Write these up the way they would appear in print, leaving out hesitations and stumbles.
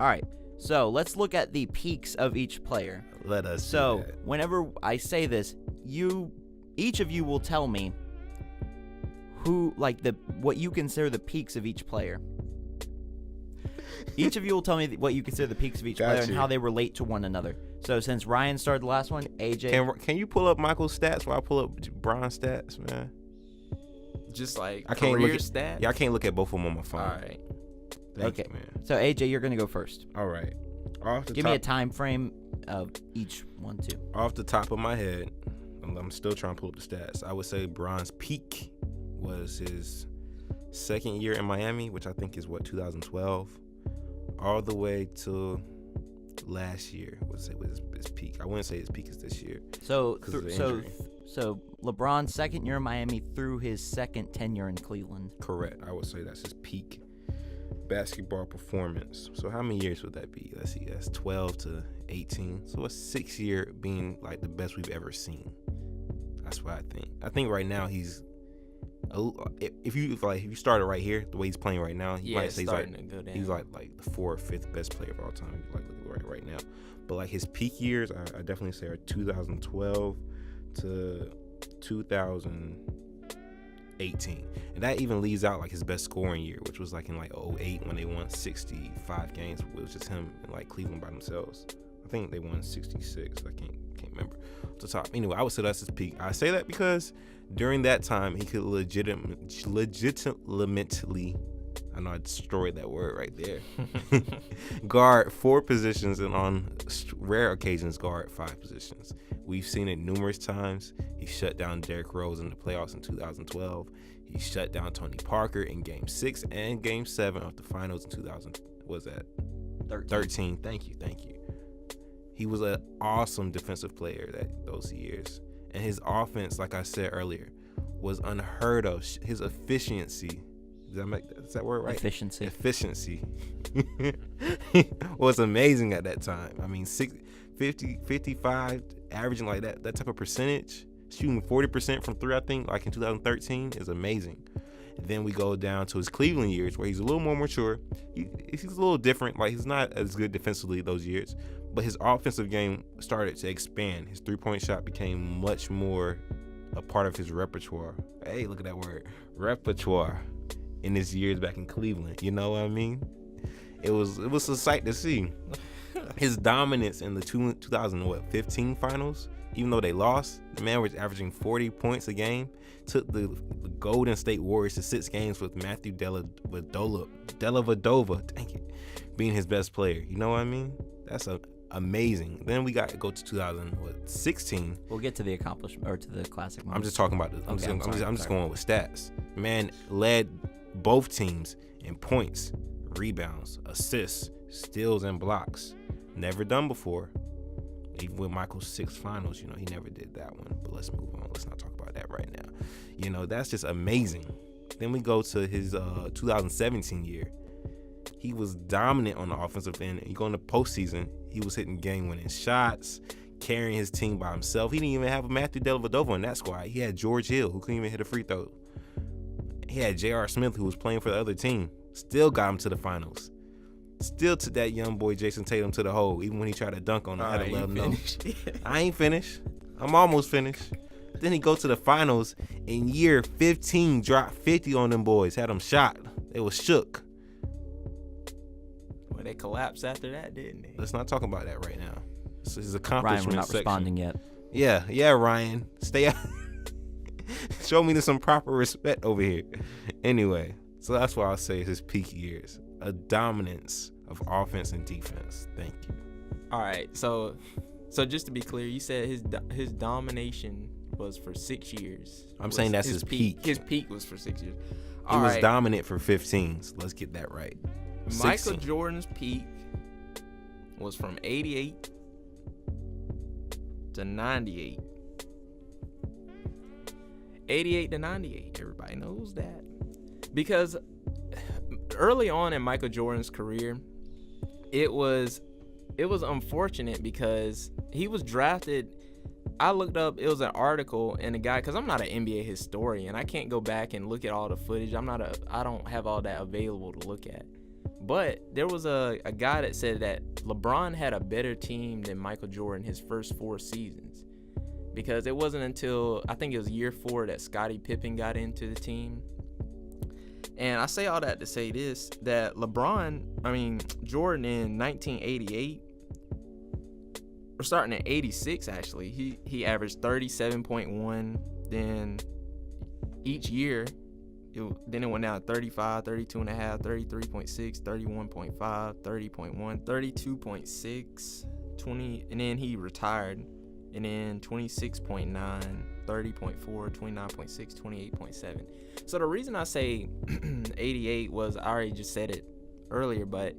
All right. So let's look at the peaks of each player. Let us. So whenever I say this, each of you will tell me what you consider the peaks of each player. Each of you will tell me what you consider the peaks of each player and how they relate to one another. So since Ryan started the last one, AJ, can you pull up Michael's stats while I pull up Bron's stats, man? Just like I can't career look stats? Yeah, I can't look at both of them on my phone. All right. Thank you, man. So AJ, you're gonna go first. All right. Give me a time frame of each one, too. Off the top of my head, I'm still trying to pull up the stats. I would say Bron's peak was his second year in Miami, which I think is 2012, all the way to last year. Was his peak. I wouldn't say his peak is this year. So LeBron's second year in Miami through his second tenure in Cleveland. Correct. I would say that's his peak basketball performance. So how many years would that be? Let's see. That's 12 to 18. So a 6 year being like the best we've ever seen. That's what I think. I think right now he's. If you started right here, the way he's playing right now, you might say he's like the 4th or 5th best player of all time. Like right now, but like his peak years, I definitely say are 2012 to 2018, and that even leaves out like his best scoring year, which was like in like 2008 when they won 65 games. It was just him and like Cleveland by themselves. I think they won 66. I can't remember off the top. Anyway, I would say that's his peak. I say that because during that time he could legitimately, I know I destroyed that word right there, guard 4 positions and on rare occasions guard 5 positions. We've seen it numerous times. He shut down Derrick Rose in the playoffs in 2012. He shut down Tony Parker in Game 6 and Game 7 of the finals in 2013. Thank you. He was an awesome defensive player those years. And his offense, like I said earlier, was unheard of. His efficiency, is that word right? Efficiency was amazing at that time. I mean, 55, averaging like that type of percentage, shooting 40% from 3, I think, like in 2013, is amazing. And then we go down to his Cleveland years where he's a little more mature. He's a little different. Like, he's not as good defensively those years, but his offensive game started to expand. His 3-point shot became much more a part of his repertoire. Hey, look at that word, repertoire, in his years back in Cleveland. You know what I mean? It was a sight to see. His dominance in the 2015 finals, even though they lost, the man was averaging 40 points a game, took the Golden State Warriors to 6 games with Matthew Dellavedova, being his best player. You know what I mean? That's amazing. Then we got to go to 2016. We'll get to the accomplishment or to the classic moments. I'm just talking about I'm just going with stats. Man led both teams in points, rebounds, assists, steals, and blocks. Never done before. Even with Michael's 6th finals, he never did that one. But let's move on. Let's not talk about that right now. That's just amazing. Then we go to his 2017 year. He was dominant on the offensive end. You go in the postseason, he was hitting game-winning shots, carrying his team by himself. He didn't even have a Matthew Dellavedova in that squad. He had George Hill, who couldn't even hit a free throw. He had J.R. Smith, who was playing for the other team. Still got him to the finals. Still took that young boy Jason Tatum to the hole, even when he tried to dunk on him. I had to let him know. I ain't finished. I'm almost finished. Then he go to the finals in year 15, dropped 50 on them boys, had them shot. They was shook. Well, they collapsed after that, didn't they? Let's not talk about that right now. This is his accomplishment Ryan, we're not section. responding yet. Yeah, Ryan. Stay out. Show me some proper respect over here. Anyway, so that's why I'll say his peak years. A dominance of offense and defense. Thank you. All right, so just to be clear, you said his domination was for 6 years. I'm saying that's his peak. His peak was for 6 years. He was dominant for 15, so let's get that right. Michael Jordan's peak was from 88 to 98. 88 to 98, everybody knows that. Because early on in Michael Jordan's career, it was unfortunate because he was drafted. I looked up, it was an article, and a guy, because I'm not an NBA historian, I can't go back and look at all the footage. I don't have all that available to look at. But there was a guy that said that LeBron had a better team than Michael Jordan his first 4 seasons, because it wasn't until I think it was year 4 that Scottie Pippen got into the team. And I say all that to say this, that Jordan in 1988, or starting in 86 actually, he averaged 37.1. Then each year, then it went down to 35, 32.5, 33.6, 31.5, 30.1, 32.6, 20, and then he retired. And then 26.9, 30.4, 29.6, 28.7. So the reason I say 88 was, I already just said it earlier, but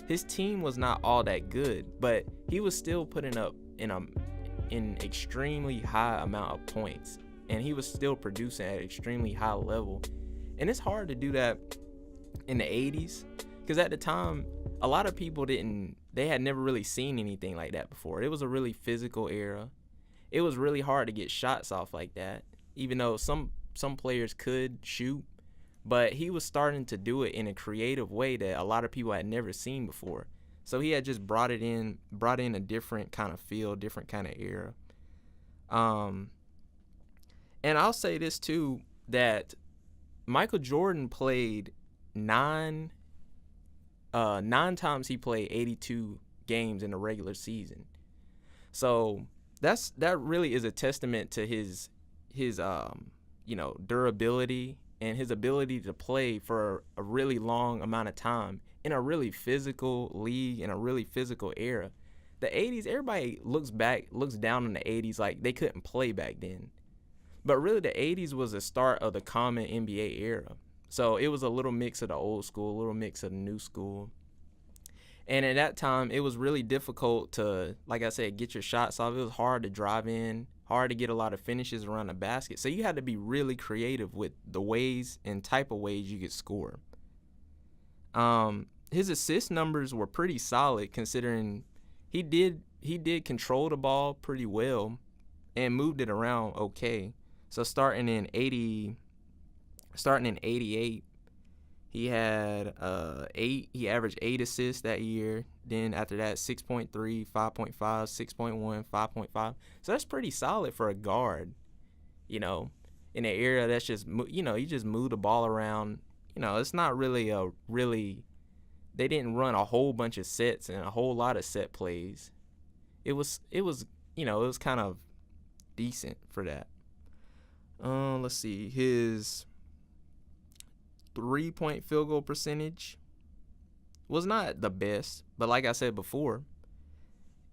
his team was not all that good, but he was still putting up in extremely high amount of points, and he was still producing at an extremely high level. And it's hard to do that in the 80s, because at the time, a lot of people they had never really seen anything like that before. It was a really physical era. It was really hard to get shots off like that, even though some players could shoot, but he was starting to do it in a creative way that a lot of people had never seen before. So he had just brought in a different kind of feel, different kind of era. And I'll say this too, that Michael Jordan played 9 times he played 82 games in the regular season. So that really is a testament to his durability and his ability to play for a really long amount of time in a really physical league, in a really physical era. The 80s, everybody looks down on the 80s like they couldn't play back then. But really the 80s was the start of the common NBA era. So it was a little mix of the old school, a little mix of the new school. And at that time, it was really difficult to, like I said, get your shots off. It was hard to drive in, hard to get a lot of finishes around the basket. So you had to be really creative with the ways and type of ways you could score. His assist numbers were pretty solid, considering he did control the ball pretty well and moved it around okay. So starting in 88, he had 8. He averaged 8 assists that year. Then after that, 6.3, 5.5, 6.1, 5.5. So that's pretty solid for a guard. In an era that's just you just move the ball around. It's not really They didn't run a whole bunch of sets and a whole lot of set plays. It was kind of decent for that. Let's see, his 3-point field goal percentage was not the best, but like I said before,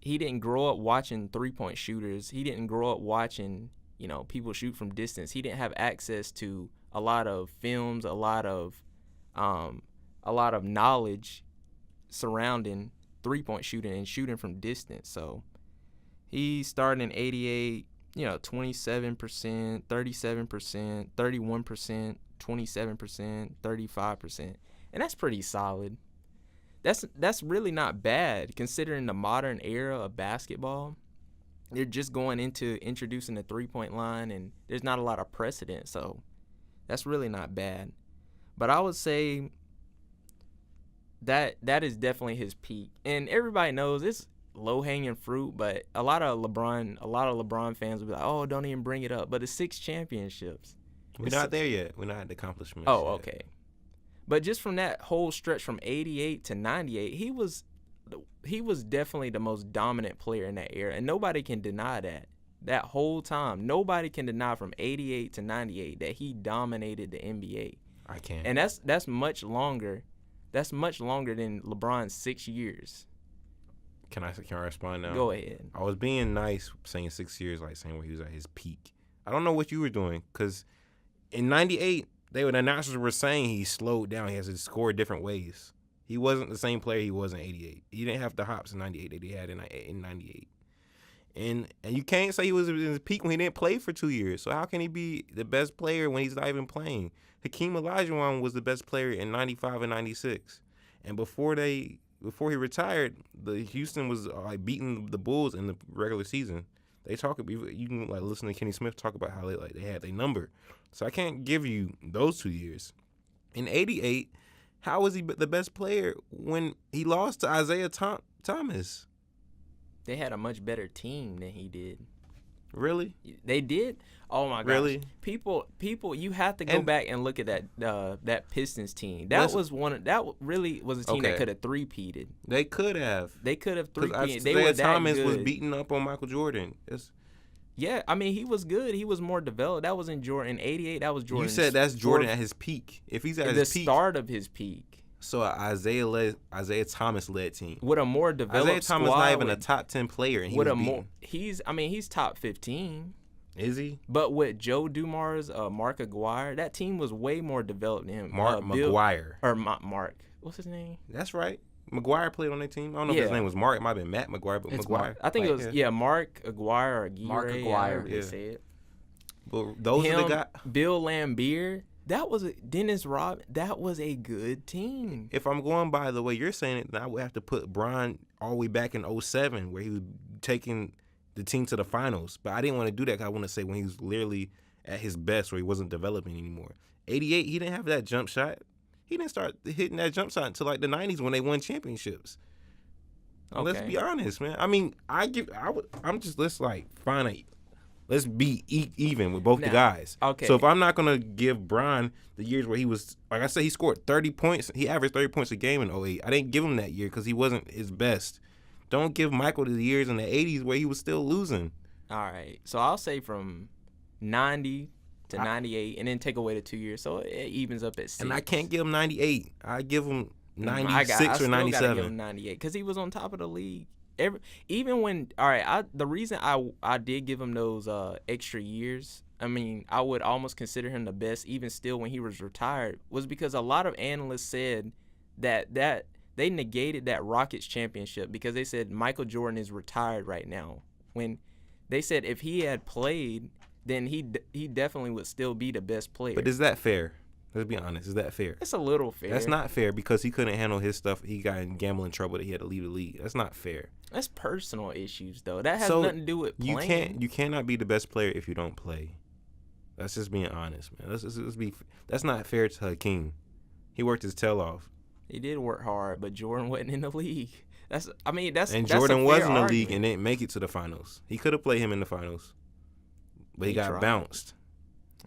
he didn't grow up watching 3-point shooters. He didn't grow up watching, people shoot from distance. He didn't have access to a lot of films, a lot of knowledge surrounding 3-point shooting and shooting from distance. So he started in 88, 27%, 37%, 31%, 27%, 35%. And that's pretty solid. That's really not bad considering the modern era of basketball. They're just going into introducing the 3-point line, and there's not a lot of precedent. So that's really not bad. But I would say that is definitely his peak. And everybody knows it's low-hanging fruit, but a lot of LeBron fans will be like, oh, don't even bring it up. But it's 6 championships. We're not there yet. We're not at the accomplishments Oh, yet. okay. But just from that whole stretch from 88 to 98, he was definitely the most dominant player in that era, and nobody can deny that. That whole time, nobody can deny from 88 to 98 that he dominated the NBA. I can't. And that's much longer. That's much longer than LeBron's 6 years. Can I respond now? Go ahead. I was being nice saying 6 years, like saying where he was at his peak. I don't know what you were doing, because in 98, the announcers were saying he slowed down. He has to score different ways. He wasn't the same player he was in 88. He didn't have the hops in 98 that he had in 98. And you can't say he was at his peak when he didn't play for 2 years. So how can he be the best player when he's not even playing? Hakeem Olajuwon was the best player in 95 and 96. And before he retired, the Houston was like beating the Bulls in the regular season. You can like listen to Kenny Smith talk about how they had their number. So I can't give you those 2 years. In 88, How was he the best player when he lost to Isaiah Thomas? They had a much better team than he did. Really? They did? Oh my gosh. Really? People, you have to go back and look at that Pistons team. That really was a team that could have three-peated. They could have. They could have three-peated. They were that Thomas good. Was beating up on Michael Jordan. Yeah, I mean, he was good. He was more developed. That was in Jordan. In 88, that was Jordan. You said that's Jordan at his peak. If he's at his peak. The start of his peak. So Isaiah Thomas led team with a more developed Isaiah Thomas not even a top 10 player. And he's top 15. Is he? But with Joe Dumars, Mark Aguirre, that team was way more developed than him. Mark McGuire or Mark. What's his name? That's right. McGuire played on that team. I don't know if his name was Mark. It might have been Matt McGuire, but McGuire. I think it was Mark Aguirre or Aguirre. Mark Aguirre. They say it. But those are the guys. Bill Lambier. That was Dennis Rodman. That was a good team. If I'm going by the way you're saying it, then I would have to put Bron all the way back in 07 where he was taking the team to the finals. But I didn't want to do that because I want to say when he was literally at his best where he wasn't developing anymore. 88, he didn't have that jump shot. He didn't start hitting that jump shot until like the 90s when they won championships. Okay. Let's be honest, man. I mean, let's be even with both the guys. Okay. So if I'm not going to give Bron the years where he was, like I said, he scored 30 points. He averaged 30 points a game in 08. I didn't give him that year because he wasn't his best. Don't give Michael the years in the 80s where he was still losing. All right. So I'll say from 90 to 98 and then take away the 2 years. So it evens up at 6. And I can't give him 98. I give him 96 or 97. I gotta give him 98 because he was on top of the league. The reason I did give him those extra years, I mean, I would almost consider him the best even still when he was retired, was because a lot of analysts said that they negated that Rockets championship because they said Michael Jordan is retired right now. When they said if he had played, then he definitely would still be the best player. But is that fair? Let's be honest. Is that fair? It's a little fair. That's not fair because he couldn't handle his stuff. He got in gambling trouble that he had to leave the league. That's not fair. That's personal issues, though. That has nothing to do with playing. You cannot be the best player if you don't play. That's just being honest, man. That's not fair to Hakeem. He worked his tail off. He did work hard, but Jordan wasn't in the league. Jordan was in the league and didn't make it to the finals. He could have played him in the finals, but he got bounced.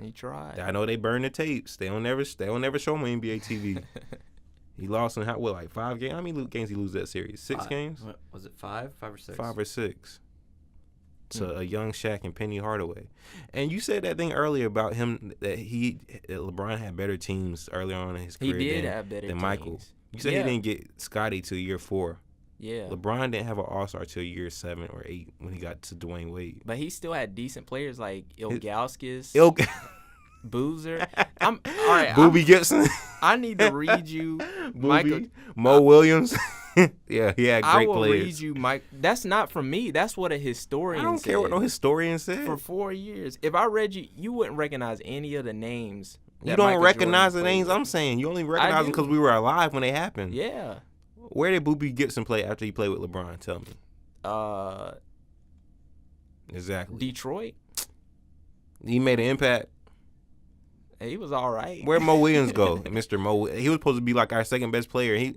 He tried. I know they burn the tapes. They don't never show him on NBA TV. He lost in 5 games. How many games he lose that series? 6 games? What, was it 5? 5 or 6? 5 or 6. To a young Shaq and Penny Hardaway. And you said that thing earlier about him that LeBron had better teams earlier on in his career. He did have better than teams. Michael. You said he didn't get Scottie till year 4. Yeah. LeBron didn't have an All-Star till year 7 or 8 when he got to Dwayne Wade. But he still had decent players like Ilgauskas. Boozer. Boobie Gibson. I need to read you Michael. Mo Williams. Yeah, he had great players. I will read you, Mike. That's not from me. That's what a historian said. I don't care what no historian said. For 4 years. If I read you wouldn't recognize any of the names. You don't recognize the names I'm saying. You only recognize them because we were alive when they happened. Yeah. Where did Boobie Gibson play after he played with LeBron? Tell me. Exactly. Detroit. He made an impact. He was all right. Where'd Mo Williams go? Mr. Mo. He was supposed to be like our second best player.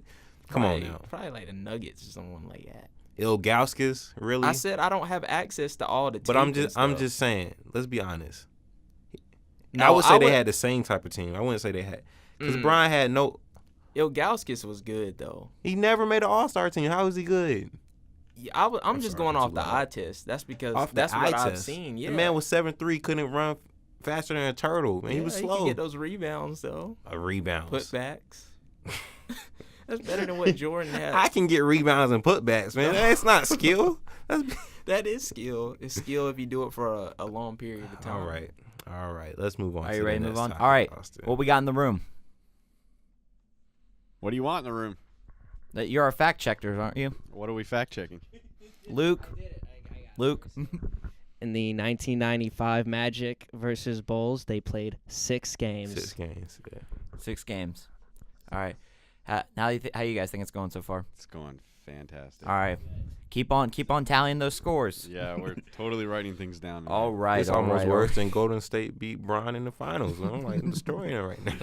Come on now. Probably like the Nuggets or someone like that. Ilgauskas, really? I said I don't have access to all the teams. But I'm just saying, let's be honest. No, I would say they had the same type of team. I wouldn't say they had. Because Brian had no. Ilgauskas was good, though. He never made an All-Star team. How was he good? Yeah, I'm just going off the eye test. That's because that's what I've seen. Yeah. The man was 7'3", couldn't run faster than a turtle. Man, he was slow. He could get those rebounds, though. Rebounds. Putbacks. That's better than what Jordan had. I can get rebounds and putbacks, man. That's not skill. That is skill. It's skill if you do it for a long period of time. All right. Let's move on. Are you ready to move on? All right. What we got in the room? What do you want in the room? You're our fact checkers, aren't you? What are we fact checking? Luke. In the 1995 Magic versus Bulls, they played 6 games. 6 games, yeah. 6 games. All right. How you guys think it's going so far? It's going fantastic. All right. Keep on tallying those scores. Yeah, we're totally writing things down. All right. It's almost worse than Golden State beat Bron in the finals. I'm like destroying it right now.